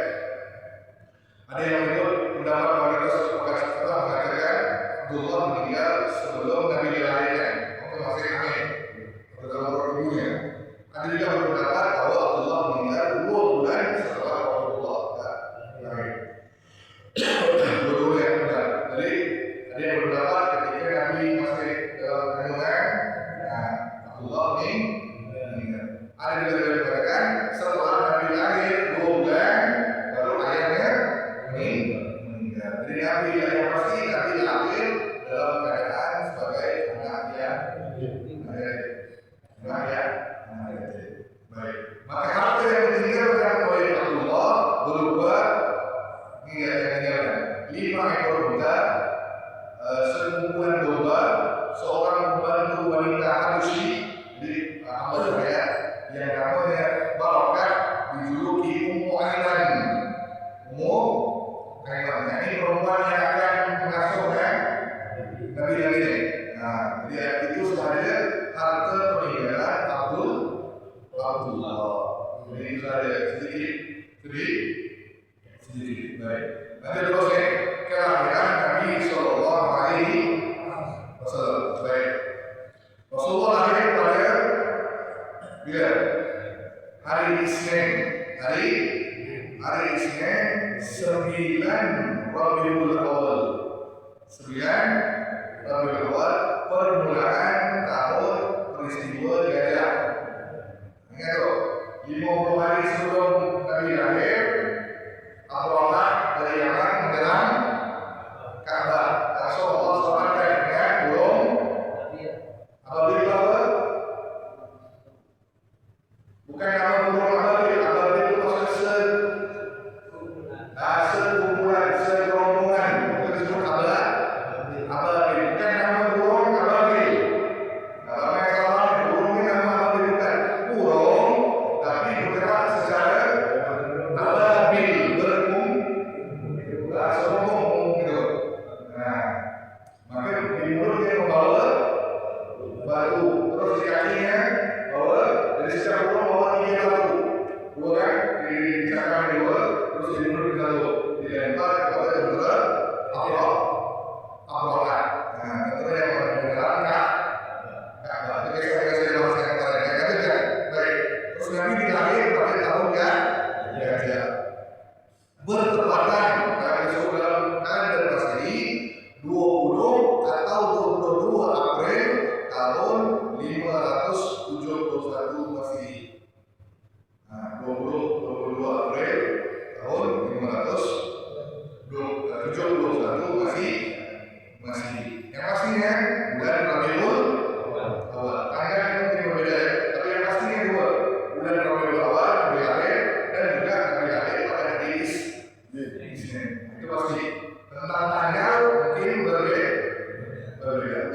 Ada yang menyebut pendapat mayoritas setelah mengatakan Abdullah meninggal sebelum Nabi dilahirkan. Itu masih aneh. Dalam ibunya. Ada juga berpendapat bahwa Abdullah meninggal 2 bulan setelah Rasulullah lahir. Dua-duanya benar. Jadi ada yang berpendapat ketika Nabi masih dalam kandungan, nah Abdullah meninggal. Ada juga yang berkatakan setelah Nabi lahir 2 bulan baru ayahnya meninggal. Jadi Nabi yang pasti Nabi lahir dalam keadaan sebagai anaknya. Baik. Maka harta yang ditinggalkan oleh Abdullah berupa tinggalkan 5 ekor unta, sekumpulan domba, seorang pembantu wanita Habsyi di hamba saya yang namanya Barakah, dijuluki Ummu Aiman. Nah, ini perempuan yang akan mengasuhkan Nabi yang ini. Nah, jadi itu sahaja harta peninggalan Abdullah. Ini sahaja sedikit. Baik. Nanti terusnya kelahiran Nabi Sallallahu Alaihi Wasallam. Baik. Rasulullah lahir pada bila? Hari Isnin. Hari Isnin 9 Rabiul Awal. 9 Rabiul Awal, permulaan tahun peristiwa gajah. Ingat tuh, 50 hari sebelum Nabi lahir, Abdullah dari Yaman menyerang Ka'bah. Langsung Allah sholatkan dengan burung ababil apa? Bukan nama burung ababil. Ababil itu maksudnya sekumpulan, serombongan. Bukan disebut ababil. Bukan nama burung ababil. Kalau yang salah, burung ini nama ababil bukan. Burung, tapi bergerak secara ababil, serombong gitu. Nah, maka di mulut dia membawa batu, terus di kakinya bawa, dari setiap burung bawa 3 batu. 2 kan, di cakar 2, terus di mulut 1, dilempar kepada tentara Allah. Nah, tentara yang menyerang Ka'bah. Itu saya jelaskan kepada mereka. Baik, terus Nabi dilahir pada tahun Gajah. Bertepatan dalam kalender Masehi 20 atau 22 April tahun 571 Masehi. Nah, 22 April tahun 571 Masehi. Yang pastinya bulan Rabiul Awal. Tanggal mungkin berbeda ya, tapi yang pastinya 2. Bulan Rabiul Awal Nabi lahir dan juga Nabi lahir pada hari Isnin. Itu pasti. Tentang tanggal mungkin berbeda.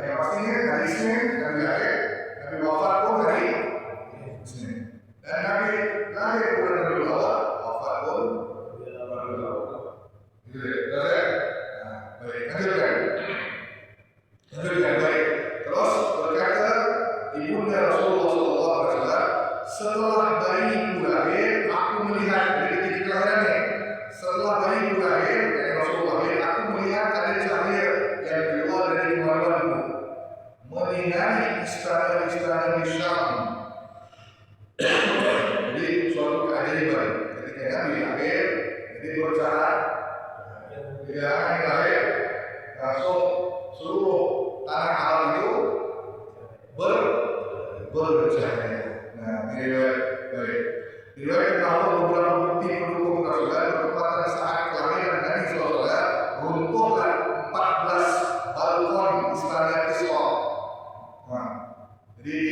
Yang pastinya hari Isnin Nabi lahir, Nabi wafat pun hari Isnin. Dan Nabi lahir bulan Rabiul Awal, wafat pun Rabiul Awal. Gitu ya. Nah, baik. Lanjutkan baik. Terus berkata ibunda Rasulullah SAW, setelah bayiku lahir, aku melihat dari ketika kelahirannya. Setelah bayiku lahir, dari Rasulullah lahir, aku melihat ada cahaya yang keluar dari kemaluanku, menyinari istana-istana di Syam. Jadi suatu keajaiban ketika Nabi lahir, jadi bercahaya. Tidak akan lahir, langsung seluruh tanah alam itu bercahaya. Nah, ini riwayat baik. Riwayat bahwa beberapa bukti pendukung Rasulullah bertepatan saat kelahiran Nabi SAW, runtuhlah 14 balkon istana Kisra. Nah, jadi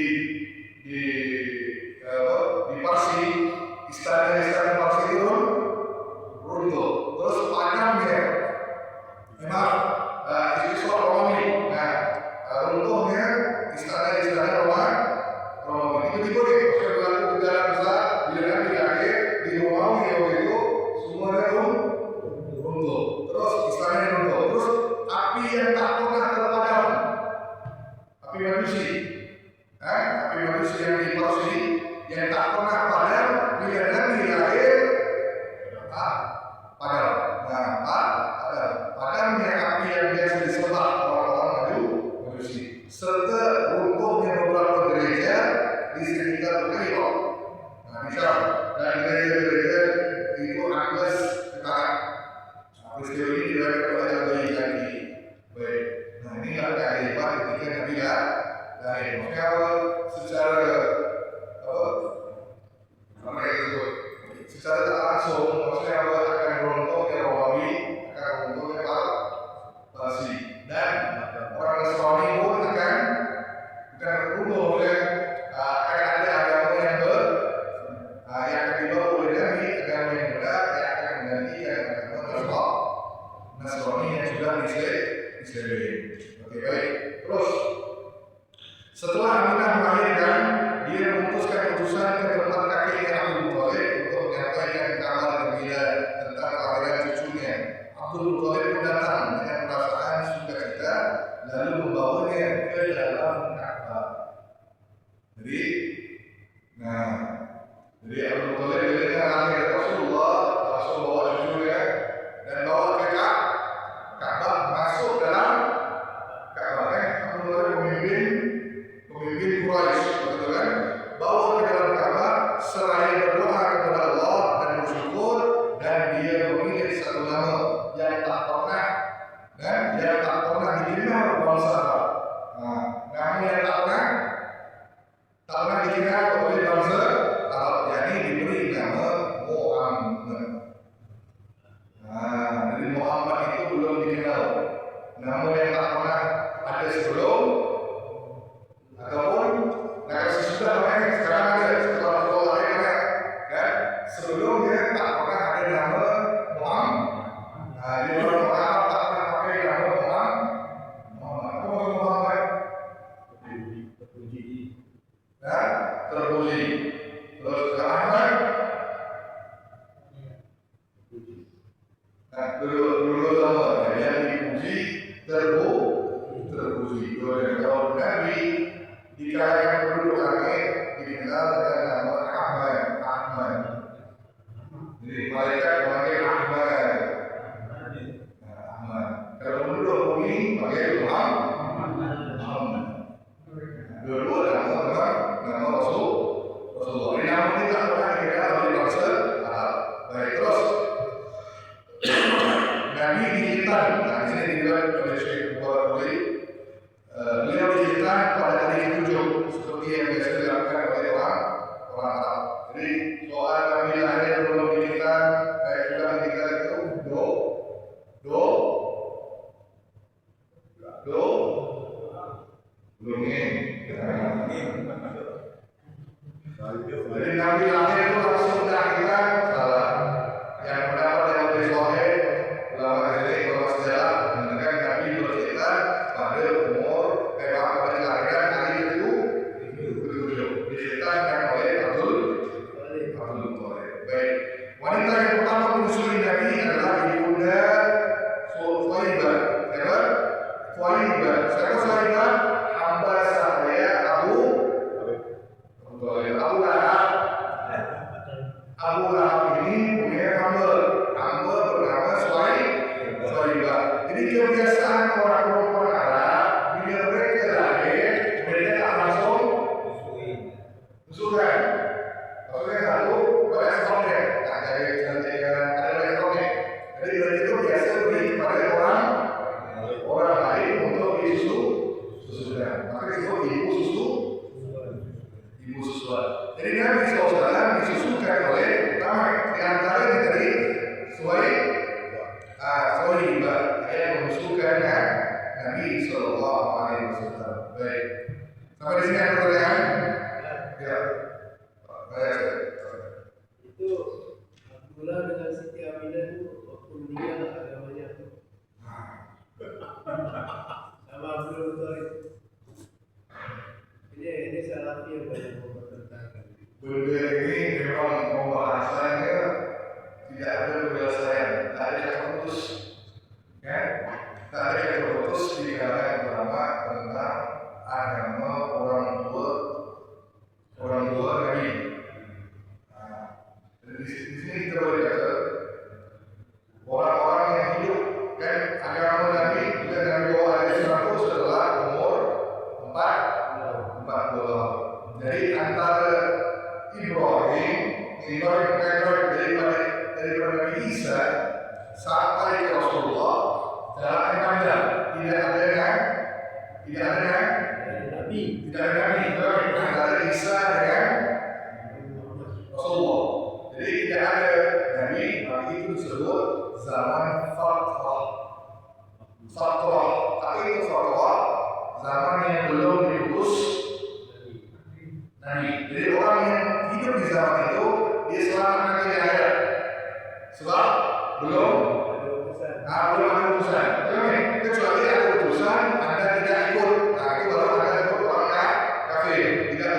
di Parsi, istana Parsi itu runtuh. Terus padamnya, Kisra Romawi. Nah, runtuhnya istana Romawi. Tiba-tiba maksudnya berlaku gejala besar bila Nabi lahir di Romawi waktu itu semuanya runtuh. Terus istananya runtuh. Terus api yang tak pernah terpadam, api manusia, api manusia yang di Parsi yang tak pernah padam bila Nabi lahir padam. Nah, padamnya api yang biasa disembah orang-orang manusia, serta runtuhnya beberapa gereja di sekitar Kairo. Nah, di Syam, dan gereja-gereja itu akses utara. Peristiwa ini diriwayatkan oleh Al-Bayi lagi. Baik. Nah, ini agak hebat ketika Nabi lahir. Maksudnya secara secara tak langsung, maksudnya akan runtuhnya Romawi, akan runtuhnya Parsi, dan orang Nasrani pun akan runtuh oleh akan ada agama yang akan dibawa oleh Nabi, agama yang benar yang akan menggantikan agama Nasrani yang sudah disebut. Oke, baik. Terus setelah Aminah melahirkan, dia memutuskan utusan ke tempat kakeknya Abdul Muthalib untuk menyampaikan kabar gembira tentang kelahiran cucunya. Abdul Muthalib pun datang dengan perasaan sukacita, lalu membawanya ke dalam Ka'bah. Jadi Abdul Muthalib ketika lahir Rasulullah langsung bawa cucunya dan bawa ke Ka'bah, masuk dalam Ka'bah. Abdul Muthalib pemimpin Quraisy, betul kan? Bawa ke dalam Ka'bah seraya berdoa kepada Allah dan bersyukur, dan dia memilih satu nama yang tak pernah dikenal bangsa Arab. Nama yang tak pernah dikenal oleh bangsa Arab, yakni Jadi malaikat memanggil Ahmad. Ahmad. Kalau penduduk bumi panggil Muhammad. Dua-dua nama Rasulullah. Ini nama ini tak pernah dikenal oleh bangsa Arab. Baik, terus Nabi diceritakan. Nah, di sini dilihat oleh Syekh Bukhari. Beliau diceritakan pada hari ke-7 seperti yang biasa dilakukan oleh orang Arab. Jadi soal Nabi lahir belum diceritakan, kayak sudah diceritakan itu belum ini. Jadi Nabi lahir itu langsung kita salah. Yang pendapat yang lebih sahih ulama hadis ulama sejarah menunjukkan Nabi bercerita pada pada kelahiran hari itu diceritakan oleh Abdul Muthalib. Baik, wanita yang pertama menyusui Nabi adalah ibunda Thaibah. Siapa? Thaibah. Siapa Thaibah? Hamba saya Abu Lahab ini punya hamba bernama Thaibah. Jadi kebiasaan orang perempuan Arab bila mereka lahir, mereka tak langsung musuhan. Maksudnya satu, banyak stoknya. Tak jadi cantikan, ada banyak stoknya. Jadi mereka itu biasa beri kepada orang lain untuk susukan. Maka disebut ibu susuan. Jadi Nabi SAW disusukan oleh di antara dari Thaibah yang menyusukan Nabi SAW. Baik. Sampai di sini ada pertanyaan? Ya.
Itu Abdullah dengan Siti Aminah itu waktu meninggal agamanya apa? Sama Abdul Muthalib. Ini Salafi yang banyak mempertentangkan.
Benda ini memang pembahasannya tidak ada penyelesaian, tak ada yang putus, ya? Tak ada yang putus di kalangan ulama tentang agama orang tua Nabi. Di sini kita boleh kata orang-orang yang hidup kan agama Nabi juga Nabi Muhammad SAW setelah umur 40 tahun. Jadi antara Ibrahim daripada Nabi Isa sampai ke Rasulullah jalan yang panjang. Tidak ada Nabi. Antara Isa dengan Rasulullah. Jadi tidak ada Nabi, maka itu disebut zaman fatrah. Apa itu fatrah? Zaman yang belum diutus Nabi. Jadi orang yang hidup di zaman itu dia selamat nanti di akhirat. Sebab belum ada utusan. Kecuali ada utusan, Anda tidak ikut. Nah, itu baru Anda ikut orang kafir, tidak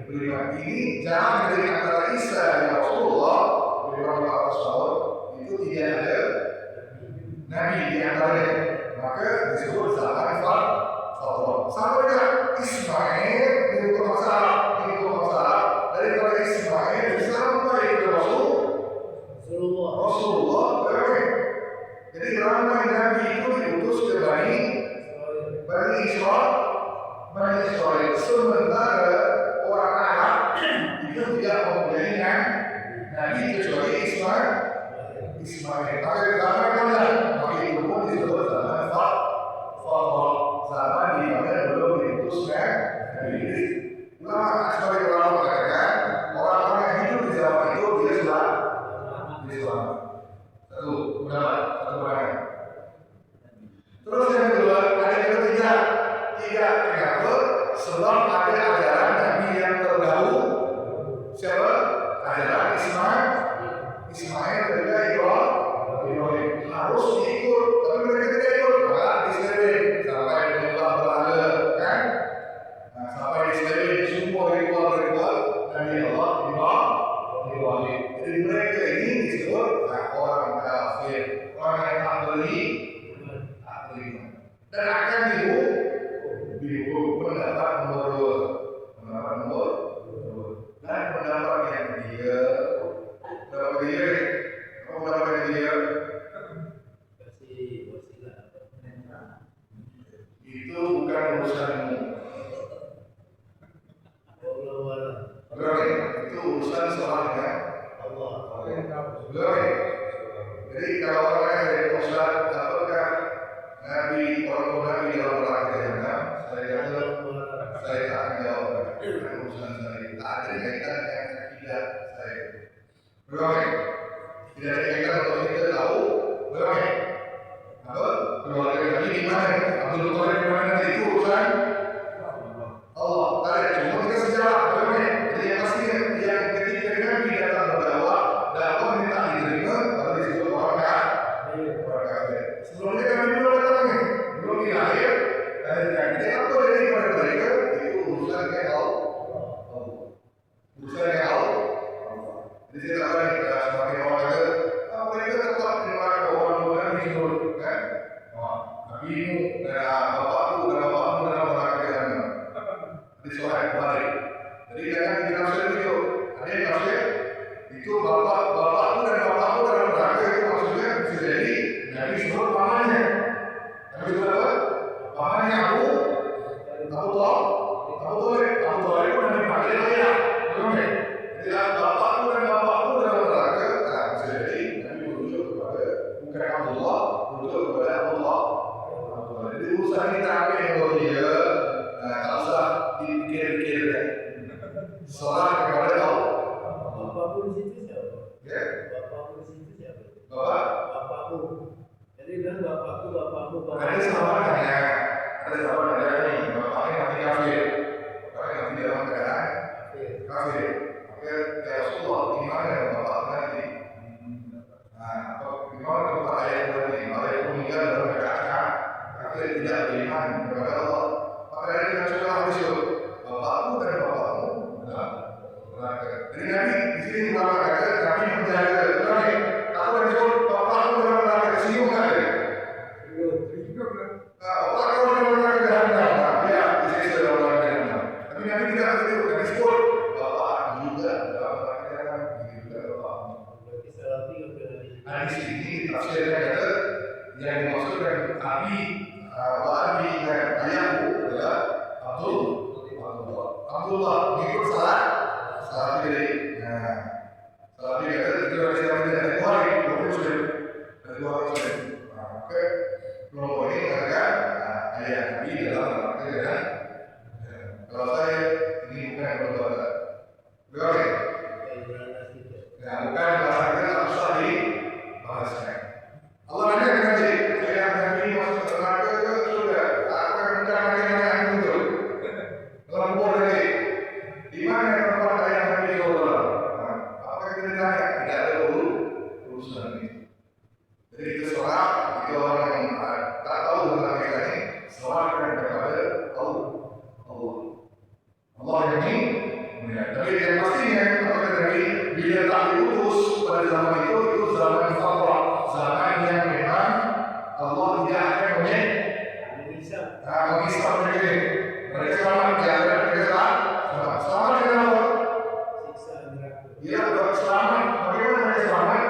beriman. Ini jalan dari antara Isa dan Rasulullah beriman 400 tahun itu tidak ada Nabi di antaranya. Maka disebut zaman fatrah. Sampai dengan Ismail mengikut masalah daripada Ismail sampai ke Rasulullah. Jadi ramai Nabi itu diutus ke Bani Israel. Sementara orang Arab itu tidak mempunyai Nabi kecuali Ismail. Maka dikatakanlah maka itu pun disebut zaman fatrah. Zaman di mana belum diutuskan Nabi. Sebagai ulama mengatakan orang-orang yang hidup di zaman itu dia selamat. Satu pandangan. Terus yang kedua, ada yang ketiga. Kenapa? Sebab ada ajaran Nabi yang terdahulu. Siapa? Ajaran Ismail dan Ibrahim. Harus diikut, tapi mereka tidak ikut. Maka diseling sampai menyembah berhala, kan? Nah, sampai diseling semua ritual Nabi Allah Ibrahim. Jadi mereka ini disebut orang kafir, orang yang tak beriman. Dan akan dihukum pendapat nomor 2. Dan pendapat yang ketiga Belum ya? Jadi kalau orang dari Ustaz, apakah Nabi orang Nabi dalam neraka jahanam? Saya tak akan jawab. Urusan saya tak ada kaitan dengan akidah saya. Belum ya? Tidak ada kaitan untuk kita tahu. Belum ya? Apa? Keluarga Nabi di mana? Abdul Muthalib di mana nanti itu urusan Allah. Tarik. Cuma kita sejarah. Belum ya? Jadi yang pasti yang ketika Nabi datang berdakwah, dakwah minta diterima, baru disebut orang kafir. Sebelumnya kami belum datang nih, belum dilahir, dan apa dari mereka itu urusan ke Allah. Urusan ke Allah. Jadi saya tak berani kita sebagai orang kata, mereka tetap di neraka orang disebut kan? Abimu dan bapakku dan neraka jahanam. Di soal kembali. Jadi jangan ditafsir itu. Ada yang tafsir itu bapakku dan dalam neraka itu maksudnya bisa jadi Nabi sebut pamannya. Nabi sebut apa? Pamannya Abu Thalib itu Nabi panggil ayah. Betul ya? Jadi bapakku dan dalam neraka, bisa jadi Nabi merujuk kepada bukan Abdullah, merujuk kepada Abdullah. Jadi urusan kita apa yang buat dia, tak usah dipikir-pikir. Serah kepada Allah.
Bapakku di situ siapa?
Ya?
Bapakku di situ siapa?
Bapak?
Bapakku. Jadi bilang bapakku.
Ada sahabatnya nih, bapaknya nanti kafir. Bapaknya nanti dalam keadaan kafir. Maka ya Rasulullah, gimana bapak nanti? Gimana bapak ayah nanti? Ayah meninggal dalam keadaan kafir, tidak beriman kepada Allah. Maka dari dengan surah hadis itu, bapakmu dan bapakmu adalah neraka. Jadi Nabi di sini mengatakan Nabi menjaga. Nabi, kalau disebut bapakmu dalam neraka, disinggung nggak ada? Bapak kau dalam neraka jahanam. Ya, di sini sudah dalam neraka jahanam. Tapi Nabi tidak begitu. Nabi sebut bapak juga dalam neraka jahanam. Begitu juga bapakmu. Di sini tafsirnya kata yang dimaksudkan Abi dan ayahku adalah Abdullah mengikut salah pilih. Salah pilih kata itu dari siapa dari Bukhari, Muslim. Oke, kelompok ini mengatakan ayah Nabi dalam neraka jahanam. Kalau saya ini bukan berdoa. Oke. Ya, bukan bahasanya tak usah dibahaskan. Allah nanya nanti, ayah Nabi masuk ke neraka ke surga. Aku akan bukan nanya itu. Dalam kubur nanti, di mana tempat ayah Nabi surga? Apa yang kita tanya? Tidak ada urusan ini. Jadi kita sholat, itu orang yang tak tahu tentang kita ini, sholatkan kepada Allah. Allah yang ini. Tapi yang pastinya, apa kata Nabi, bila tak diutus pada zaman itu zaman fatrah, zaman yang memang Allah tidak akan mengisap mereka ini. Mereka selamat, dia akan mereka selamat. Selamat dengan Allah. Dia selamat. Bagaimana mereka selamat?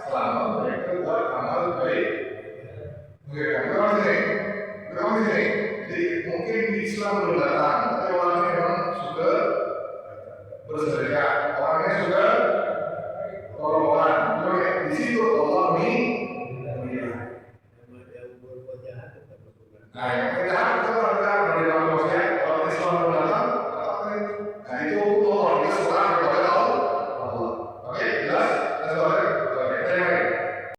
Selamat mereka buat amal baik. Berapa sini? Jadi mungkin di Islam belum datang, tapi orangnya memang sudah bersedekah, orangnya sudah korban. Di situ Allah ini. Nah, yang penjahat itu